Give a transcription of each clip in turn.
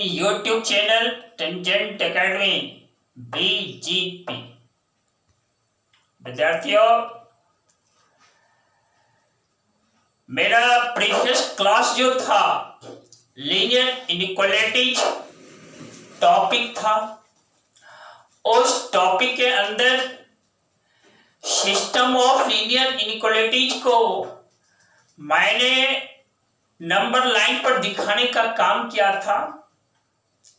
in YouTube channel Tangent Academy BGP। विद्यार्थियों, मेरा previous class जो था लीनियर इनइक्वालिटीज टॉपिक था। उस टॉपिक के अंदर सिस्टम ऑफ लीनियर इनइक्वालिटीज को मैंने नंबर लाइन पर दिखाने का काम किया था।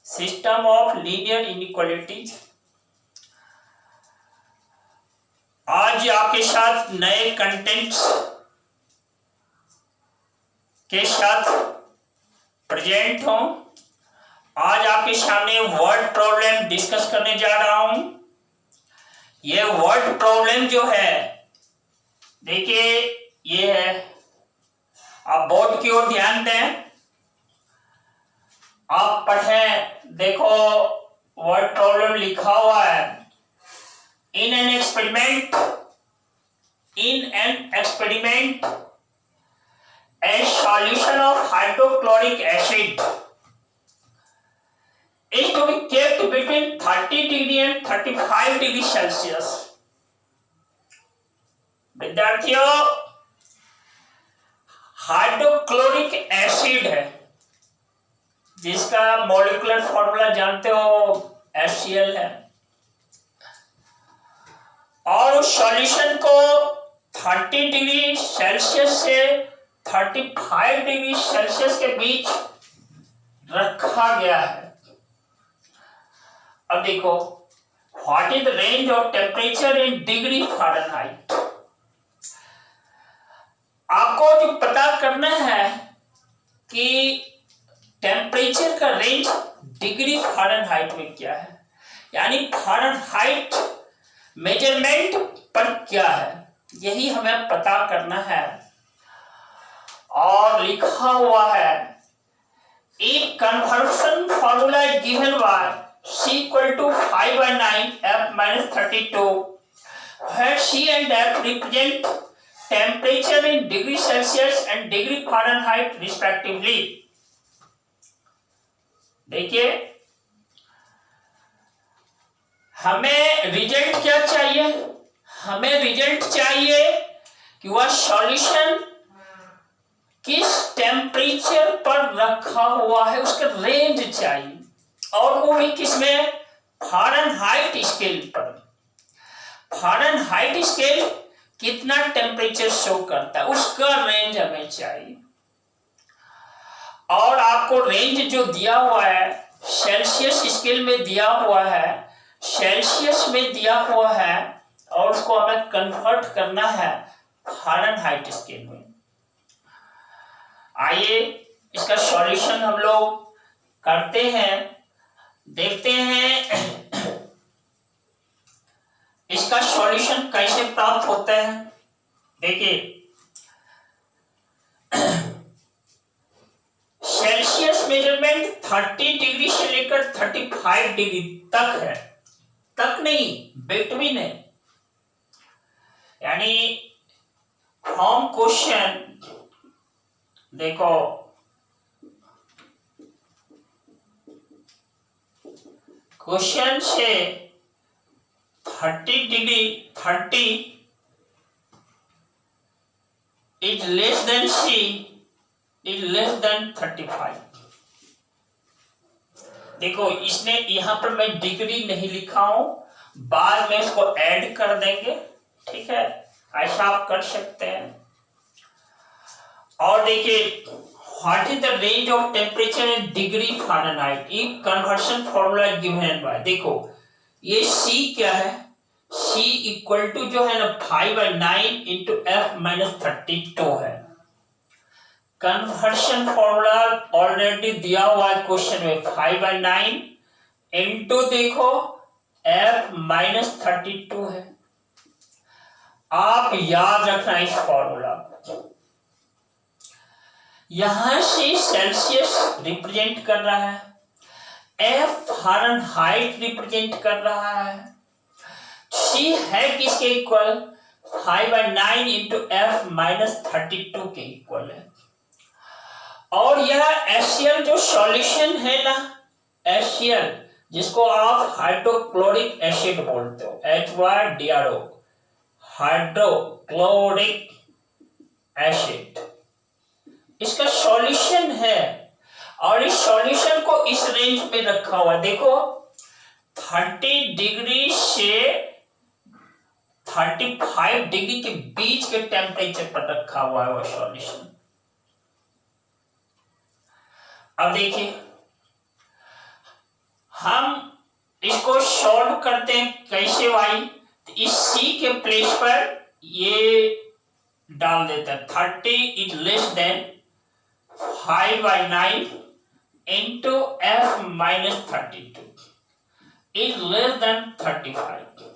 सिस्टम ऑफ लीनियर इनइक्वालिटीज आज आपके साथ नए कंटेंट्स के साथ प्रेजेंट हूं। आज आपके सामने वर्ड प्रॉब्लम डिस्कस करने जा रहा हूं। ये वर्ड प्रॉब्लम जो है, देखिए ये है, आप बोर्ड की ओर ध्यान दें, आप पढ़ें। देखो वर्ड प्रॉब्लम लिखा हुआ है, in an experiment a solution of hydrochloric acid is to be kept between 30 degree and 35 degree Celsius। विद्यार्थियों, हाइड्रोक्लोरिक एसिड है जिसका मॉलिक्यूलर फॉर्मूला जानते हो HCl है, और उस सॉल्यूशन को 30 डिग्री सेल्सियस से 35 डिग्री सेल्सियस के बीच रखा गया है। अब देखो, what is the range of temperature in degree Fahrenheit. आपको जो पता करना है कि टेम्परेचर का रेंज डिग्री फ़ारेनहाइट में क्या है, यानी फ़ारेनहाइट मेजरमेंट पर क्या है, यही हमें पता करना है। और लिखा हुआ है, एक conversion formula given by C equal to 5/9 F minus 32 where C and F represent temperature in degree Celsius and degree Fahrenheit respectively। देखिए, हमें रिजल्ट क्या चाहिए? हमें रिजल्ट चाहिए कि वह सॉल्यूशन किस टेम्परेचर पर रखा हुआ है, उसका रेंज चाहिए, और वो भी किसमें? फ़ारेनहाइट स्केल पर। फ़ारेनहाइट स्केल कितना टेम्परेचर शो करता है, उसका रेंज हमें चाहिए। और आपको रेंज जो दिया हुआ है सेल्सियस स्केल में दिया हुआ है, सेल्सियस में दिया हुआ है, और उसको हमें कन्वर्ट करना है फ़ारेनहाइट स्केल में। आइए इसका सॉल्यूशन हम लोग करते हैं, देखते हैं इसका सॉल्यूशन कैसे प्राप्त होता है। देखिए, सेल्सियस मेजरमेंट 30 डिग्री से लेकर 35 डिग्री तक है, तक नहीं, बिटवीन है। यानी फ्रॉम क्वेश्चन, देखो क्वेश्चन से 30 degree 30 is less then C is less than 35। देखो, इसने यहां पर मैं डिग्री नहीं लिखा हूं, बाद में इसको ऐड कर देंगे, ठीक है, ऐसा आप कर सकते हैं। और देखिए, what is the range of temperature in degree Fahrenheit, ये कन्वर्शन फॉर्मूला गिवन बाय, देखो ये C क्या है, C इक्वल टू जो है ना 5/9 इंटू F माइनस 32 है। कन्वर्शन फॉर्मूला ऑलरेडी दिया हुआ है क्वेश्चन में, 5/9 इंटू देखो F माइनस 32 है। आप याद रखना इस फॉर्मूला। यहां से सेल्सियस रिप्रेजेंट कर रहा है, F फ़ारेनहाइट रिप्रेजेंट कर रहा है, C है किसके इक्वल? 5/9 इंटू F माइनस 32 के इक्वल है। और यह HCl जो सॉल्यूशन है ना, HCl, जिसको आप हाइड्रोक्लोरिक एसिड बोलते हो, HYDRO, हाइड्रोक्लोरिक एसिड, इसका सॉल्यूशन है। और इस सॉल्यूशन को इस रेंज में रखा हुआ, देखो 30 डिग्री से 35 डिग्री के बीच के टेम्परेचर पर रखा हुआ है वह सॉल्यूशन। अब देखिए हम इसको सॉल्व करते हैं कैसे भाई, तो इस C के प्लेस पर ये डाल देता है 30 is less than 5/9 into F minus 32 is less than 35।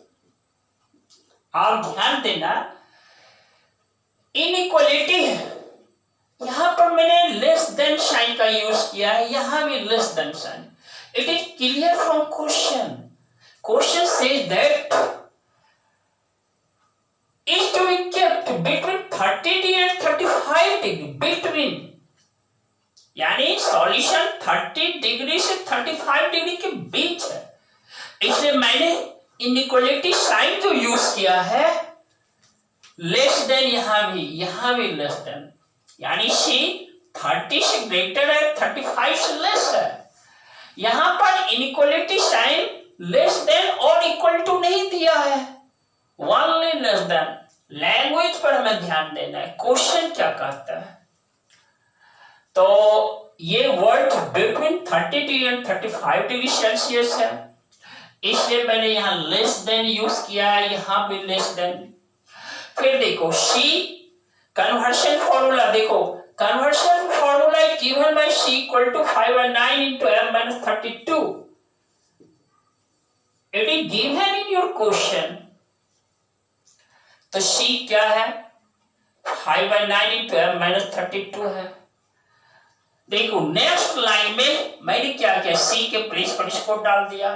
आप ध्यान देना इनइक्वालिटी है, यहां पर मैंने लेस देन साइन का यूज किया है, यहां भी लेस देन साइन। It is clear from question says that is to be kept between 30 degree and 35 degree, between, यानी सॉल्यूशन 30 डिग्री से 35 डिग्री के बीच है। इसलिए मैंने इनइक्वालिटी साइन जो यूज किया है, लेस देन, यहां भी लेस देन, यानी C 30 से ग्रेटर है, 35 से लेस है। यहां पर इनइक्वालिटी साइन लेस देन और इक्वल टू नहीं दिया है, ओनली लेस देन। लैंग्वेज पर हमें ध्यान देना है, क्वेश्चन क्या कहता है। तो ये word between 30 degree and 35 degree Celsius है, इसलिए मैंने यहां लेस देन यूज किया है, यहां भी लेस देन। फिर देखो C कन्वर्शन फॉर्मूला, देखो conversion formula is given by C equal to 5/9 into F minus 32. It is given in your question. तो C क्या है, 5/9 into F minus 32 है। देखो नेक्स्ट लाइन में मैंने क्या किया, C के प्लेस पर इसको डाल दिया,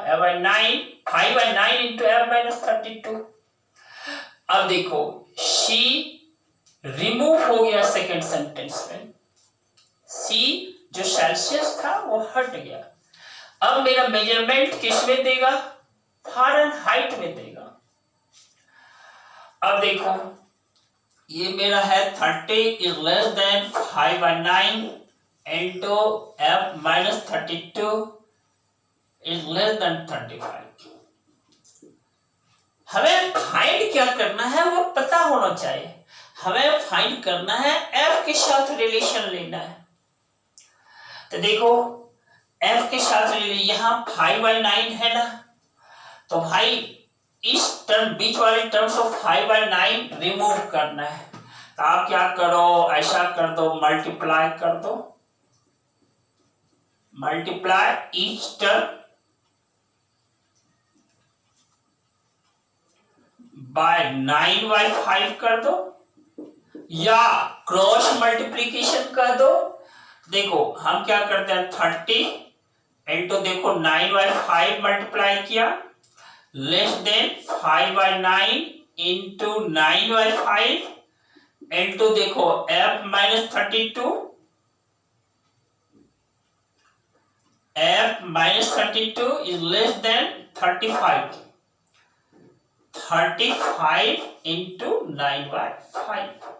5/9 into F minus 32। अब देखो C रिमूव हो गया सेकेंड सेंटेंस में, C जो सेल्सियस था वो हट गया। अब मेरा मेजरमेंट किस में देगा, फ़ारेनहाइट में देगा। अब देखो ये मेरा है 30 is less than 5/9 into F minus 32 is less than 35। हमें फाइंड क्या करना है वो पता होना चाहिए। हमें फाइंड करना है F के साथ रिलेशन लेना है। तो देखो F के साथ यहां 5/9 है ना, तो भाई इस टर्म बीच वाले टर्म्स ऑफ 5/9 रिमूव करना है। तो आप क्या करो, ऐसा कर दो, मल्टीप्लाई कर दो, मल्टीप्लाई ईच टर्म बाय 9/5 कर दो, या क्रॉस मल्टीप्लीकेशन कर दो। देखो हम क्या करते हैं, 30 इंटू देखो 9/5 मल्टीप्लाई किया, लेस देन 5/9 इंटू 9/5 इंटू देखो F minus 32, F minus 32 is less than 35, 35 into 9/5।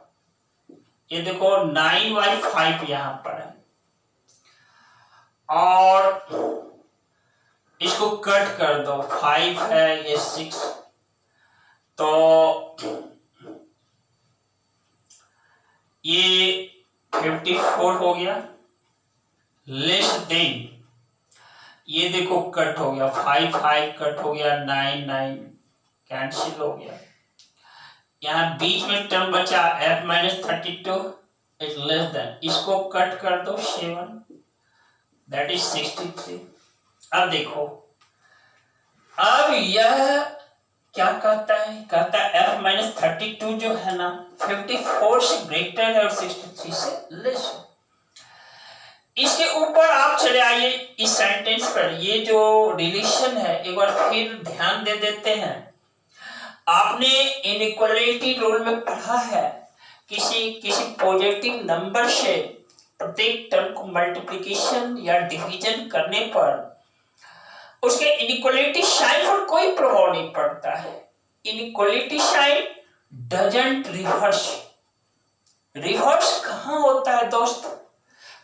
ये देखो 9/5 यहां पर है, और इसको कट कर दो, 5 है ये 6, तो ये 54 हो गया, लेस देन ये देखो कट हो गया, 5 कट हो गया, 9 कैंसिल हो गया। यहाँ बीच में टर्म बचा F minus 32 is less then, इसको कट कर दो 7, दैट इज 63। अब देखो अब यह क्या कहता है, कहता है F माइनस 32 जो है ना 54 से ग्रेटर है और 63 से लेस है। इसके ऊपर आप चले आइए इस सेंटेंस पर, ये जो रिलेशन है एक बार फिर ध्यान दे देते हैं। आपने इनइक्वालिटी रूल में पढ़ा है, किसी पॉजिटिव नंबर से प्रत्येक टर्म को मल्टीप्लिकेशन या डिवीजन करने पर उसके इनइक्वालिटी साइन पर कोई प्रभाव नहीं पड़ता है। Inequality sign doesn't reverse. Reverse कहां होता है दोस्त?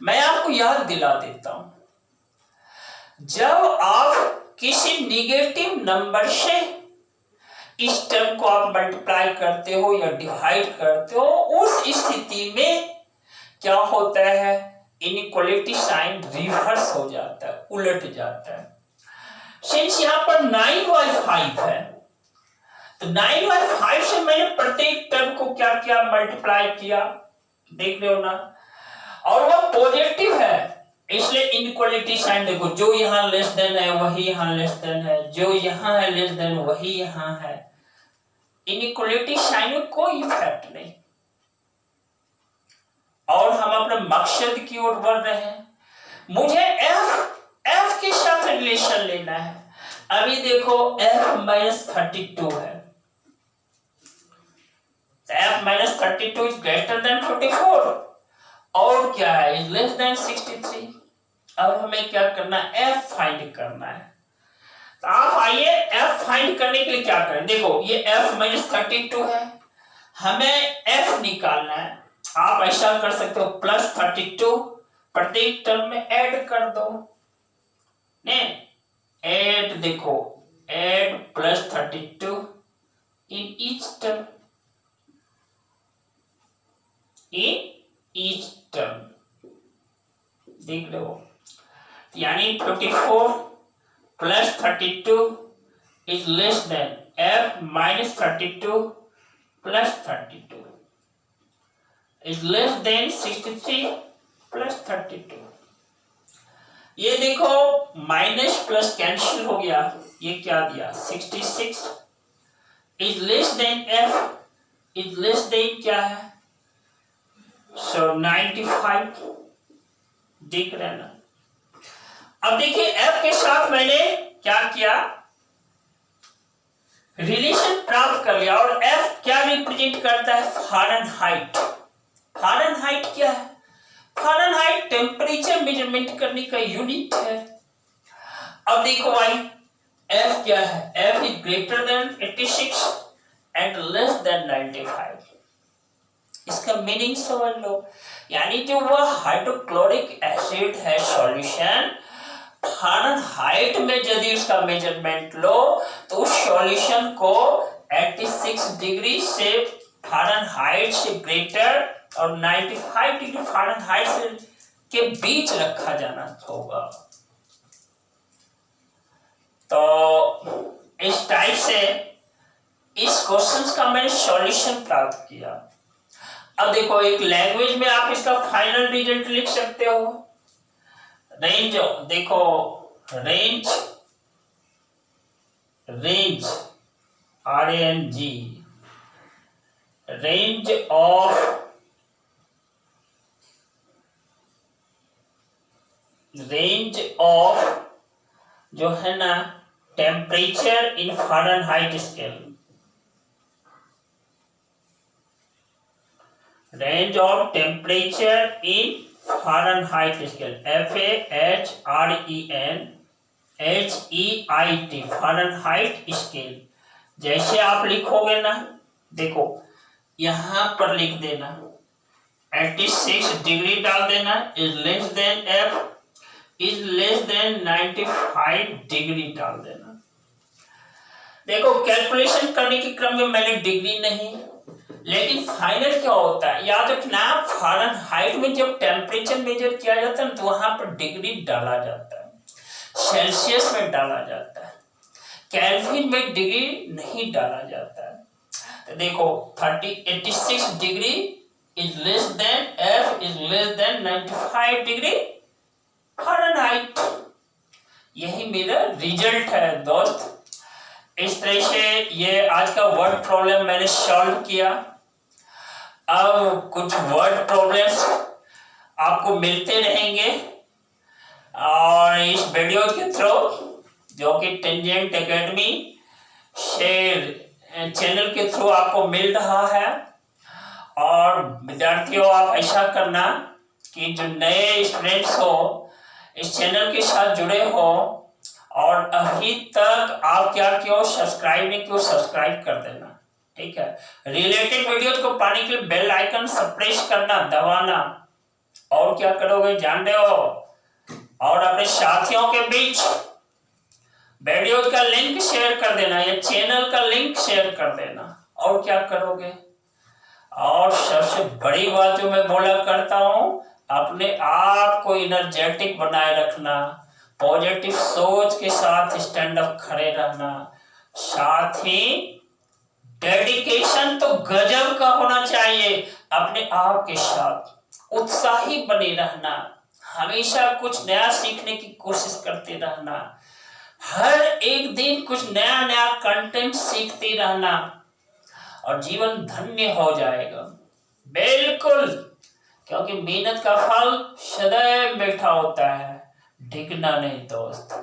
मैं आपको याद दिला देता हूं। जब आप किसी निगेटिव नंबर से इस टर्म को आप मल्टीप्लाई करते हो या डिवाइड करते हो, उस स्थिति में क्या होता है? इनइक्वालिटी साइन रिवर्स हो जाता है, उलट जाता है। सिंस यहां पर 9/5 है, तो 9/5 से मैंने प्रत्येक टर्म को क्या किया? मल्टीप्लाई किया। देख रहे हो ना? और वह पॉजिटिव है, इसलिए इनइक्वालिटी साइन देखो, जो यहां लेस देन है वही यहां लेस देन है, जो यहां है लेस देन वही यहां है। इनइक्वालिटी साइन में कोई इफेक्ट नहीं। और हम अपने मकसद की ओर बढ़ रहे हैं। मुझे एफ के साथ रिलेशन लेना है। अभी देखो f-32 है, f-32 इज ग्रेटर देन 44 और क्या है? Is less then 63। अब हमें क्या करना है? f फाइंड करना है। तो आप आइए f फाइंड करने के लिए क्या करें? देखो ये f-32 है, हमें f निकालना है। आप ऐसा कर सकते हो, +32 प्रत्येक टर्म में ऐड कर दो। ने ऐड, देखो ऐड +32 इन ईच टर्म, देख रहे हो? यानी 44 + 32 is less then f-32 + 32 is less then 63 + 32। ये देखो माइनस प्लस कैंसिल हो गया, ये क्या दिया? 66 is less then f is less then क्या है? सो 95। देख रहे हैं ना? अब देखिए f के साथ मैंने क्या किया? रिलेशन प्राप्त कर लिया। और f क्या रिप्रेजेंट करता है? फ़ारेनहाइट। फ़ारेनहाइट क्या है? फ़ारेनहाइट टेम्परेचर मेजरमेंट करने का यूनिट है। अब देखो भाई f क्या है? f is greater than 86 and less than 95। इसका मीनिंग समझ लो, यानी जो वह हाइड्रोक्लोरिक एसिड है सॉल्यूशन, फ़ारेनहाइट में यदि उसका मेजरमेंट लो तो उस सॉल्यूशन को 86 डिग्री से फ़ारेनहाइट से ग्रेटर और 95 डिग्री फ़ारेनहाइट से के बीच रखा जाना होगा। तो इस टाइप से इस क्वेश्चन का मैंने सॉल्यूशन प्राप्त किया। अब देखो एक लैंग्वेज में आप इसका फाइनल रिजल्ट लिख सकते हो। रेंज, देखो रेंज RANG, रेंज ऑफ जो है ना temperature in Fahrenheit scale, range of temperature in Fahrenheit scale, FARENHEIT Fahrenheit scale. जैसे आप लिखोगे ना, देखो यहां पर लिख देना 86 डिग्री डाल देना, is less then f is less then 95 degree डाल देना। देखो कैलकुलेशन करने के क्रम में मैंने डिग्री नहीं, लेकिन फाइनल क्या होता है याद रखना, फ़ारेनहाइट में जब टेम्परेचर मेजर किया जाता है तो वहां पर डिग्री डाला जाता है, सेल्सियस में डाला जाता है, केल्विन में डिग्री नहीं डाला जाता है। तो देखो 86 degree is less then f is less then 95 degree Fahrenheit. यही मेरा रिजल्ट है दोस्त। इस तरह से ये आज का वर्ड प्रॉब्लम मैंने सॉल्व किया। अब कुछ वर्ड प्रॉब्लम्स आपको मिलते रहेंगे और इस वीडियो के थ्रू जो कि टेंजेंट एकेडमी से चैनल के थ्रू आपको मिल रहा है। और विद्यार्थियों आप ऐसा करना कि जो नए स्टूडेंट्स हो इस चैनल के साथ जुड़े हो और अभी तक आप क्या क्यों सब्सक्राइब नहीं क्यों, सब्सक्राइब कर देना, ठीक है। रिलेटेड वीडियो को पाने के लिए बेल आइकन प्रेस करना, दबाना। और क्या करोगे जान रहे हो, और अपने साथियों के बीच वीडियो का लिंक शेयर कर देना या चैनल का लिंक शेयर कर देना। और क्या करोगे, और सबसे बड़ी बात जो मैं बोला करता हूं, अपने आप को एनर्जेटिक बनाए रखना, पॉजिटिव सोच के साथ स्टैंड अप खड़े रहना, साथ ही डेडिकेशन तो गजब का होना चाहिए, अपने आप के साथ उत्साही बने रहना, हमेशा कुछ नया सीखने की कोशिश करते रहना, हर एक दिन कुछ नया नया कंटेंट सीखते रहना, और जीवन धन्य हो जाएगा। बिल्कुल, क्योंकि मेहनत का फल सदैव मीठा होता है, डिगना नहीं दोस्त।